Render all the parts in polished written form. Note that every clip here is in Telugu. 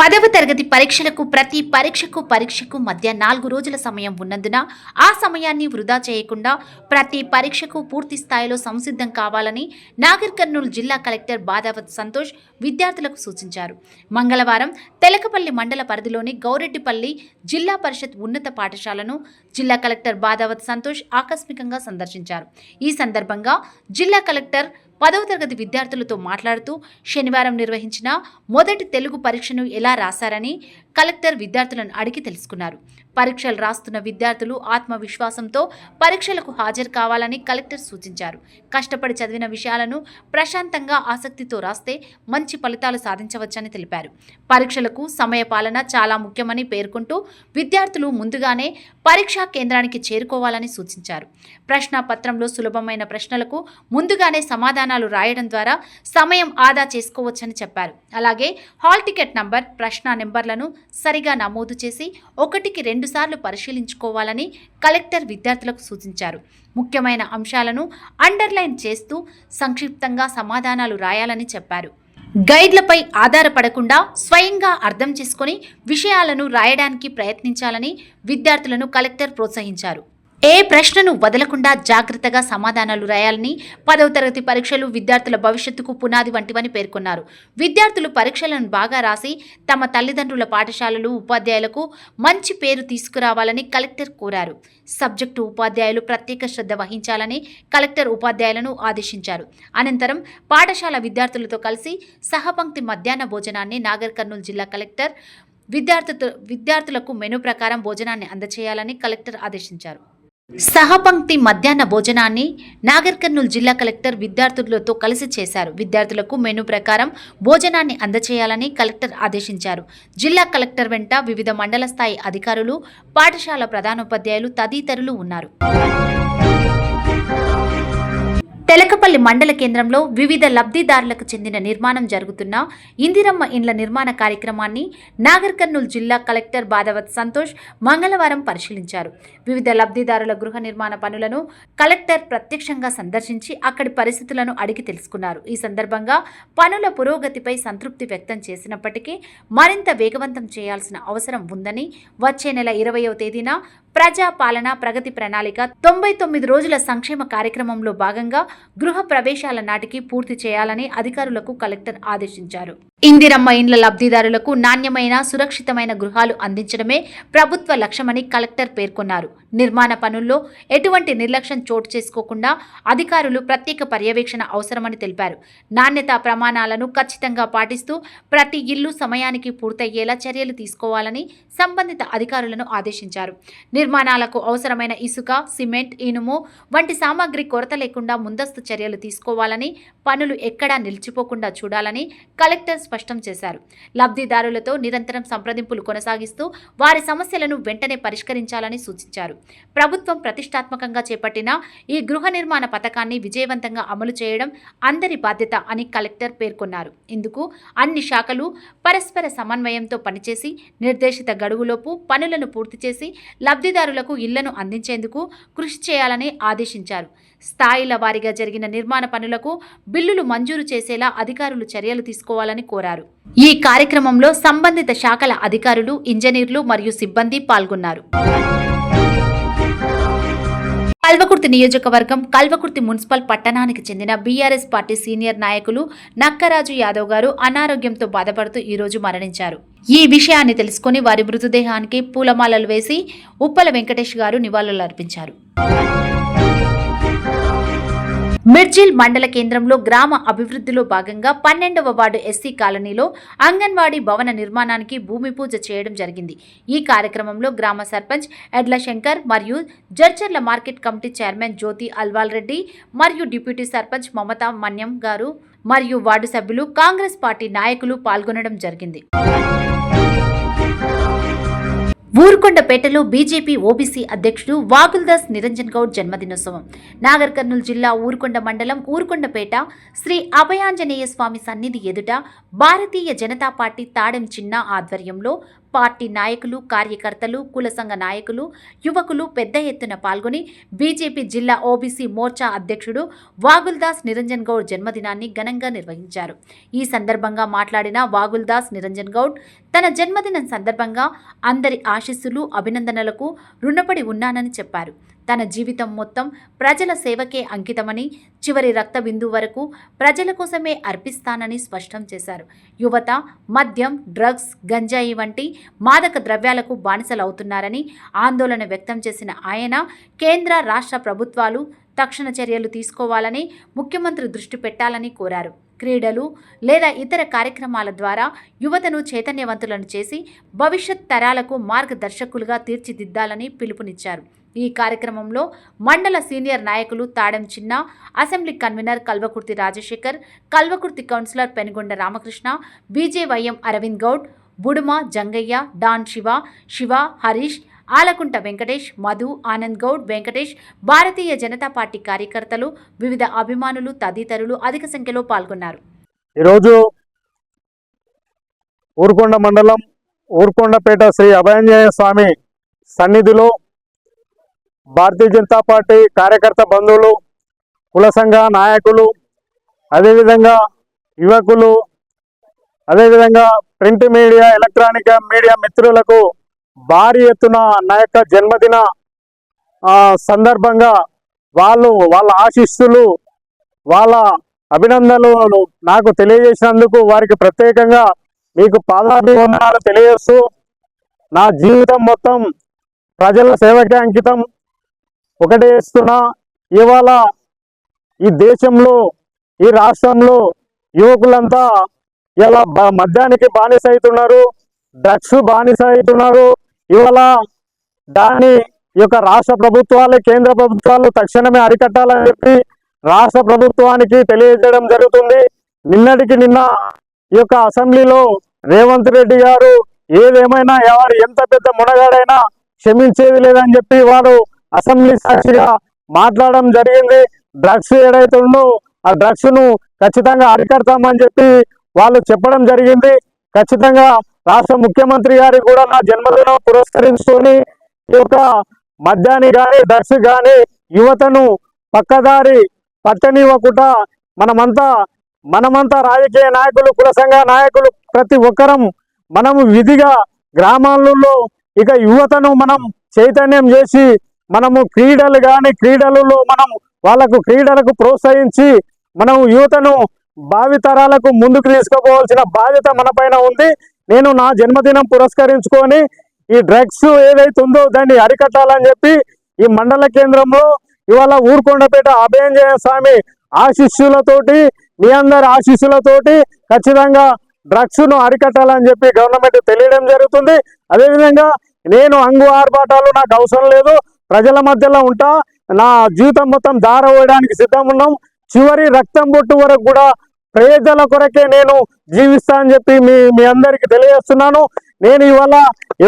10వ తరగతి పరీక్షలకు ప్రతి పరీక్షకు మధ్య 4 రోజుల సమయం ఉన్నందున ఆ సమయాన్ని వృధా చేయకుండా ప్రతి పరీక్షకు పూర్తి స్థాయిలో సంసిద్ధం కావాలని నాగర్ కర్నూలు జిల్లా కలెక్టర్ బాదావత్ సంతోష్ విద్యార్థులకు సూచించారు. మంగళవారం తెలకపల్లి మండల పరిధిలోని గౌరెడ్డిపల్లి జిల్లా పరిషత్ ఉన్నత పాఠశాలను జిల్లా కలెక్టర్ బాదావత్ సంతోష్ ఆకస్మికంగా సందర్శించారు. ఈ సందర్భంగా జిల్లా కలెక్టర్ 10వ తరగతి విద్యార్థులతో మాట్లాడుతూ శనివారం నిర్వహించిన మొదటి తెలుగు పరీక్షను ఎలా రాశారని కలెక్టర్ విద్యార్థులను అడిగి తెలుసుకున్నారు. పరీక్షలు రాస్తున్న విద్యార్థులు ఆత్మవిశ్వాసంతో పరీక్షలకు హాజరు కావాలని కలెక్టర్ సూచించారు. కష్టపడి చదివిన విషయాలను ప్రశాంతంగా ఆసక్తితో రాస్తే మంచి ఫలితాలు సాధించవచ్చని తెలిపారు. పరీక్షలకు సమయపాలన చాలా ముఖ్యమని పేర్కొంటూ విద్యార్థులు ముందుగానే పరీక్షా కేంద్రానికి చేరుకోవాలని సూచించారు. ప్రశ్నాపత్రంలో సులభమైన ప్రశ్నలకు ముందుగానే సమాధానాలు రాయడం ద్వారా సమయం ఆదా చేసుకోవచ్చని చెప్పారు. అలాగే హాల్ టికెట్ నంబర్, ప్రశ్న నెంబర్లను సరిగా నమోదు చేసి 1కి 2 సార్లు పరిశీలించుకోవాలని కలెక్టర్ విద్యార్థులకు సూచించారు. ముఖ్యమైన అంశాలను అండర్లైన్ చేస్తూ సంక్షిప్తంగా సమాధానాలు రాయాలని చెప్పారు. గైడ్లపై ఆధారపడకుండా స్వయంగా అర్థం చేసుకొని విషయాలను రాయడానికి ప్రయత్నించాలని విద్యార్థులను కలెక్టర్ ప్రోత్సహించారు. ఏ ప్రశ్నను వదలకుండా జాగ్రత్తగా సమాధానాలు రాయాలని 10వ తరగతి పరీక్షలు విద్యార్థుల భవిష్యత్తుకు పునాది వంటివని పేర్కొన్నారు. విద్యార్థులు పరీక్షలను బాగా రాసి తమ తల్లిదండ్రుల పాఠశాలలు, ఉపాధ్యాయులకు మంచి పేరు తీసుకురావాలని కలెక్టర్ కోరారు. సబ్జెక్టు ఉపాధ్యాయులు ప్రత్యేక శ్రద్ధ వహించాలని కలెక్టర్ ఉపాధ్యాయులను ఆదేశించారు. అనంతరం పాఠశాల విద్యార్థులతో కలిసి సహపంక్తి మధ్యాహ్న భోజనాన్ని నాగర్ కర్నూలు జిల్లా కలెక్టర్ విద్యార్థులకు మెనూ ప్రకారం భోజనాన్ని అందజేయాలని కలెక్టర్ ఆదేశించారు. సహపంక్తి మధ్యాహ్న భోజనాన్ని నాగర్ కర్నూలు జిల్లా కలెక్టర్ విద్యార్థులతో కలిసి చేశారు. విద్యార్థులకు మెనూ ప్రకారం భోజనాన్ని అందజేయాలని కలెక్టర్ ఆదేశించారు. జిల్లా కలెక్టర్ వెంట వివిధ మండల స్థాయి అధికారులు, పాఠశాల ప్రధానోపాధ్యాయులు తదితరులు ఉన్నారు. తెలకపల్లి మండల కేంద్రంలో వివిధ లబ్ధిదారులకు చెందిన నిర్మాణం జరుగుతున్న ఇందిరమ్మ ఇండ్ల నిర్మాణ కార్యక్రమాన్ని నాగర్ కర్నూలు జిల్లా కలెక్టర్ బాదావత్ సంతోష్ మంగళవారం పరిశీలించారు. వివిధ లబ్ధిదారుల గృహ నిర్మాణ పనులను కలెక్టర్ ప్రత్యక్షంగా సందర్శించి అక్కడి పరిస్థితులను అడిగి తెలుసుకున్నారు. ఈ సందర్భంగా పనుల పురోగతిపై సంతృప్తి వ్యక్తం చేసినప్పటికీ మరింత వేగవంతం చేయాల్సిన అవసరం ఉందని, వచ్చే నెల 20వ తేదీన ప్రజా పాలన ప్రగతి ప్రణాళిక 99 రోజుల సంక్షేమ కార్యక్రమంలో భాగంగా గృహ ప్రవేశాల నాటికి పూర్తి చేయాలని అధికారులకు కలెక్టర్ ఆదేశించారు. ఇందిరమ్మ ఇండ్ల లబ్ధిదారులకు నాణ్యమైన, సురక్షితమైన గృహాలు అందించడమే ప్రభుత్వ లక్ష్యమని కలెక్టర్ పేర్కొన్నారు. నిర్మాణ పనుల్లో ఎటువంటి నిర్లక్ష్యం చోటు చేసుకోకుండా అధికారులు ప్రత్యేక పర్యవేక్షణ అవసరమని తెలిపారు. నాణ్యతా ప్రమాణాలను ఖచ్చితంగా పాటిస్తూ ప్రతి ఇల్లు సమయానికి పూర్తయ్యేలా చర్యలు తీసుకోవాలని సంబంధిత అధికారులను ఆదేశించారు. నిర్మాణాలకు అవసరమైన ఇసుక, సిమెంట్, ఇనుము వంటి సామాగ్రి కొరత లేకుండా ముందస్తు చర్యలు తీసుకోవాలని, పనులు ఎక్కడా నిలిచిపోకుండా చూడాలని కలెక్టర్ స్పష్టం చేశారు. లబ్ధిదారులతో నిరంతరం సంప్రదింపులు కొనసాగిస్తూ వారి సమస్యలను వెంటనే పరిష్కరించాలని సూచించారు. ప్రభుత్వం ప్రతిష్టాత్మకంగా చేపట్టిన ఈ గృహ నిర్మాణ పథకాన్ని విజయవంతంగా అమలు చేయడం అందరి బాధ్యత అని కలెక్టర్ పేర్కొన్నారు. ఇందుకు అన్ని శాఖలు పరస్పర సమన్వయంతో పనిచేసి నిర్దేశిత గడువులోపు పనులను పూర్తి చేసి లబ్ధిదారులకు ఇళ్లను అందించేందుకు కృషి చేయాలని ఆదేశించారు. స్థాయిల వారీగా జరిగిన నిర్మాణ పనులకు బిల్లులు మంజూరు చేసేలా అధికారులు చర్యలు తీసుకోవాలని కోరారు. ఈ కార్యక్రమంలో సంబంధిత శాఖల అధికారులు, ఇంజనీర్లు మరియు సిబ్బంది పాల్గొన్నారు. కల్వకుర్తి నియోజకవర్గం కల్వకుర్తి మున్సిపల్ పట్టణానికి చెందిన బీఆర్ఎస్ పార్టీ సీనియర్ నాయకులు నక్కరాజు యాదవ్ గారు అనారోగ్యంతో బాధపడుతూ ఈరోజు మరణించారు. ఈ విషయాన్ని తెలుసుకుని వారి మృతదేహానికి పూలమాలలు వేసి ఉప్పల వెంకటేష్ గారు నివాళులర్పించారు. మిర్జిల్ మండల కేంద్రంలో గ్రామ అభివృద్ధిలో భాగంగా 12వ వార్డు ఎస్సీ కాలనీలో అంగన్వాడీ భవన నిర్మాణానికి భూమి పూజ చేయడం జరిగింది. ఈ కార్యక్రమంలో గ్రామ సర్పంచ్ ఎడ్ల శంకర్ మరియు జడ్చర్ల మార్కెట్ కమిటీ చైర్మన్ జ్యోతి అల్వాల్ రెడ్డి మరియు డిప్యూటీ సర్పంచ్ మమతా మన్యం గారు మరియు వార్డు సభ్యులు, కాంగ్రెస్ పార్టీ నాయకులు పాల్గొనడం జరిగింది. ఊరుకొండపేటలో బీజేపీ ఓబీసీ అధ్యక్షుడు వాగుల్దాస్ నిరంజన్ గౌడ్ జన్మదినోత్సవం. నాగర్ కర్నూలు జిల్లా ఊరుకొండ మండలం ఊరుకొండపేట శ్రీ అభయాంజనేయ స్వామి సన్నిధి ఎదుట భారతీయ జనతా పార్టీ తాడెం చిన్న ఆధ్వర్యంలో పార్టీ నాయకులు, కార్యకర్తలు, కుల సంఘ నాయకులు, యువకులు పెద్ద ఎత్తున పాల్గొని బీజేపీ జిల్లా ఓబీసీ మోర్చా అధ్యక్షుడు వాగుల్దాస్ నిరంజన్ గౌడ్ జన్మదినాన్ని ఘనంగా నిర్వహించారు. ఈ సందర్భంగా మాట్లాడిన వాగుల్దాస్ నిరంజన్ గౌడ్ తన జన్మదినం సందర్భంగా అందరి ఆశీస్సులు, అభినందనలకు రుణపడి ఉన్నానని చెప్పారు. తన జీవితం మొత్తం ప్రజల సేవకే అంకితమని, చివరి రక్త బిందువు వరకు ప్రజల కోసమే అర్పిస్తానని స్పష్టం చేశారు. యువత మద్యం, డ్రగ్స్, గంజాయి వంటి మాదక ద్రవ్యాలకు బానిసలవుతున్నారని ఆందోళన వ్యక్తం చేసిన ఆయన కేంద్ర, రాష్ట్ర ప్రభుత్వాలు తక్షణ చర్యలు తీసుకోవాలని, ముఖ్యమంత్రి దృష్టి పెట్టాలని కోరారు. క్రీడలు లేదా ఇతర కార్యక్రమాల ద్వారా యువతను చైతన్యవంతులను చేసి భవిష్యత్ తరాలకు మార్గదర్శకులుగా తీర్చిదిద్దాలని పిలుపునిచ్చారు. ఈ కార్యక్రమంలో మండల సీనియర్ నాయకులు Tadem Chinna, assembly convener Kalwakurthy Rajasekhar, Kalwakurthy councillor Penugonda Ramakrishna, B J Y M Aravind Goud, Buduma Jangaiah, don Shiva, Harish, Alakunta Venkatesh, Madhu, Anand Goud, Venkatesh, Bharatiya Janata Party కార్యకర్తలు, వివిధ అభిమానులు తదితరులు అధిక సంఖ్యలో పాల్గొన్నారు. ఈరోజు ఊరుకొండ మండలం ఊరుకొండపేట శ్రీ అభయాంజనేయ స్వామి సన్నిధిలో భారతీయ జనతా పార్టీ కార్యకర్త బంధువులు, కుల సంఘ నాయకులు, అదేవిధంగా యువకులు, అదేవిధంగా ప్రింట్ మీడియా, ఎలక్ట్రానిక్ మీడియా మిత్రులకు భారీ ఎత్తున నా యొక్క జన్మదిన సందర్భంగా వాళ్ళ ఆశీస్సులు, వాళ్ళ అభినందనలు నాకు తెలియజేసినందుకు వారికి ప్రత్యేకంగా మీకు పాదాభివందనాలు తెలియజేస్తూ, నా జీవితం మొత్తం ప్రజల సేవకే అంకితం ఒకటే చేస్తున్నా. ఇవాళ ఈ దేశంలో, ఈ రాష్ట్రంలో యువకులంతా ఇలా మద్యానికి బానిస అవుతున్నారు, డ్రగ్స్ బానిస అవుతున్నారు. ఇవాళ దాన్ని ఈ యొక్క రాష్ట్ర ప్రభుత్వాలు, కేంద్ర ప్రభుత్వాలు తక్షణమే అరికట్టాలని చెప్పి రాష్ట్ర ప్రభుత్వానికి తెలియజేయడం జరుగుతుంది. నిన్నటికి నిన్న ఈ యొక్క అసెంబ్లీలో రేవంత్ రెడ్డి గారు ఏదేమైనా ఎవరు ఎంత పెద్ద మునగాడైనా క్షమించేది లేదని చెప్పి వారు అసెంబ్లీ సాక్షిగా మాట్లాడడం జరిగింది. డ్రగ్స్ ఏదైతే ఉందో ఆ డ్రగ్స్ ను ఖచ్చితంగా అరికడతామని చెప్పి వాళ్ళు చెప్పడం జరిగింది. ఖచ్చితంగా రాష్ట్ర ముఖ్యమంత్రి గారికి కూడా నా జన్మదినం పురస్కరించుకొని ఈ యొక్క మద్యాన్ని కానీ, డ్రగ్స్ కానీ యువతను పక్కదారి పట్టనివ్వకుండా మనమంతా రాజకీయ నాయకులు, కుల సంఘ నాయకులు ప్రతి ఒక్కరం మనము విధిగా గ్రామాలలో ఇక యువతను మనం చైతన్యం చేసి మనము క్రీడలలో మనం వాళ్ళకు క్రీడలకు ప్రోత్సహించి మనం యువతను భావితరాలకు ముందుకు తీసుకుపోవాల్సిన బాధ్యత మన పైన ఉంది. నేను నా జన్మదినం పురస్కరించుకొని ఈ డ్రగ్స్ ఏదైతే ఉందో దాన్ని అరికట్టాలని చెప్పి ఈ మండల కేంద్రంలో ఇవాళ ఊరుకొండపేట అభయాంజనేయ స్వామి ఆశీస్సులతోటి, మీ అందరి ఆశీస్సులతోటి ఖచ్చితంగా డ్రగ్స్ ను అరికట్టాలని చెప్పి గవర్నమెంట్ తెలియడం జరుగుతుంది. అదేవిధంగా నేను అంగు ఆర్భాటాలు నాకు అవసరం లేదు, ప్రజల మధ్యలో ఉంటా, నా జీవితం మొత్తం దారవేయడానికి సిద్ధం ఉన్నాం, చివరి రక్తం బొట్టు వరకు కూడా ప్రజల కొరకే నేను జీవిస్తా అని చెప్పి మీ అందరికి తెలియజేస్తున్నాను. నేను ఇవాళ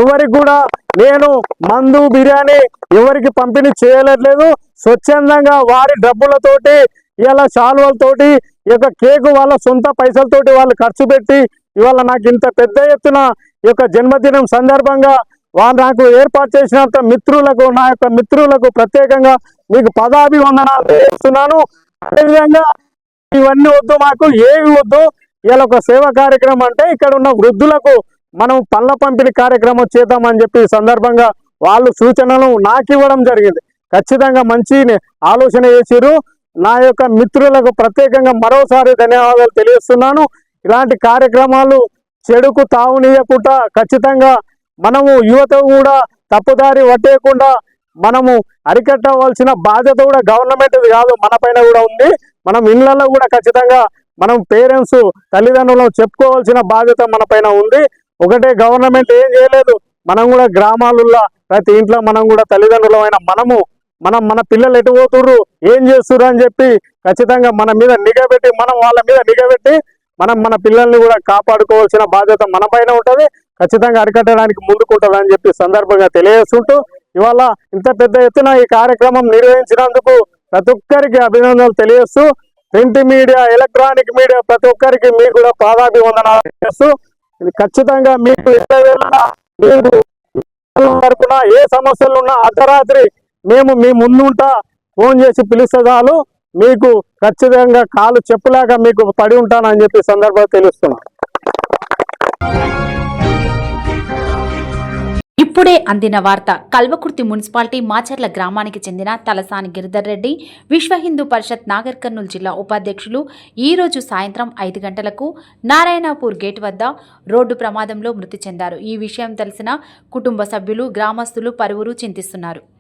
ఎవరికి కూడా నేను మందు, బిర్యానీ ఎవరికి పంపిణీ చేయలేదు. స్వచ్ఛందంగా వారి డబ్బులతోటి, ఇవాళ శాలువలతోటి, ఈ యొక్క కేకు వాళ్ళ సొంత పైసలతోటి వాళ్ళు ఖర్చు పెట్టి ఇవాళ నాకు ఇంత పెద్ద ఎత్తున ఈ యొక్క జన్మదినం సందర్భంగా వారు నాకు ఏర్పాటు చేసినంత మిత్రులకు, నా యొక్క మిత్రులకు ప్రత్యేకంగా మీకు పదాభివందనాలు చేస్తున్నాను. అదేవిధంగా ఇవన్నీ వద్దు, మాకు ఏవి వద్దు, ఇలా ఒక సేవా కార్యక్రమం అంటే ఇక్కడ ఉన్న వృద్ధులకు మనం పళ్ళ పంపిణీ కార్యక్రమం చేద్దామని చెప్పి సందర్భంగా వాళ్ళు సూచనలు నాకు ఇవ్వడం జరిగింది. ఖచ్చితంగా మంచి ఆలోచన చేసిరు. నా యొక్క మిత్రులకు ప్రత్యేకంగా మరోసారి ధన్యవాదాలు తెలియజేస్తున్నాను. ఇలాంటి కార్యక్రమాలు చెడుకు తావునీయకుండా ఖచ్చితంగా మనము యువత కూడా తప్పుదారి పట్టేయకుండా మనము అరికట్టవలసిన బాధ్యత కూడా గవర్నమెంట్ కాదు, మన పైన కూడా ఉంది. మనం ఇళ్లలో కూడా ఖచ్చితంగా మనం పేరెంట్స్, తల్లిదండ్రులను చెప్పుకోవాల్సిన బాధ్యత మన పైన ఉంది. ఒకటే గవర్నమెంట్ ఏం చేయలేదు, మనం కూడా గ్రామాలలో ప్రతి ఇంట్లో మనం కూడా తల్లిదండ్రులమైన మన పిల్లలు ఎటు పోతుర్రు, ఏం చేస్తుర్రు అని చెప్పి ఖచ్చితంగా మన మీద నిఘా పెట్టి, మనం వాళ్ళ మీద నిఘా పెట్టి మన పిల్లల్ని కూడా కాపాడుకోవాల్సిన బాధ్యత మన పైన ఉంటుంది. ఖచ్చితంగా అరికట్టడానికి ముందుకుంటుందని చెప్పి సందర్భంగా తెలియజేస్తుంటూ ఇవాళ ఇంత పెద్ద ఎత్తున ఈ కార్యక్రమం నిర్వహించినందుకు ప్రతి ఒక్కరికి అభినందనలు తెలియజేస్తూ, ప్రింట్ మీడియా, ఎలక్ట్రానిక్ మీడియా ప్రతి ఒక్కరికి మీకు కూడా పాదాభివందనాలు చేస్తూ, ఇది ఖచ్చితంగా మీకు మీరు తరపున ఏ సమస్యలు ఉన్నా అర్ధరాత్రి మేము మీ ముందుంటా ఫోన్ చేసి పిలిస్తే చాలు, మీకు ఖచ్చితంగా కాలు చెప్పులాగా మీకు పడి ఉంటానని చెప్పి సందర్భంగా తెలుస్తున్నాం. ఇప్పుడే అందిన వార్త. కల్వకుర్తి మున్సిపాలిటీ మాచర్ల గ్రామానికి చెందిన తలసాని గిరిధర్ రెడ్డి విశ్వ హిందూ పరిషత్ నాగర్ కర్నూలు జిల్లా ఉపాధ్యక్షులు ఈ రోజు సాయంత్రం 5 గంటలకు నారాయణపూర్ గేట్ వద్ద రోడ్డు ప్రమాదంలో మృతి చెందారు. ఈ విషయం తెలిసిన కుటుంబ సభ్యులు, గ్రామస్తులు పలువురు చింతిస్తున్నారు.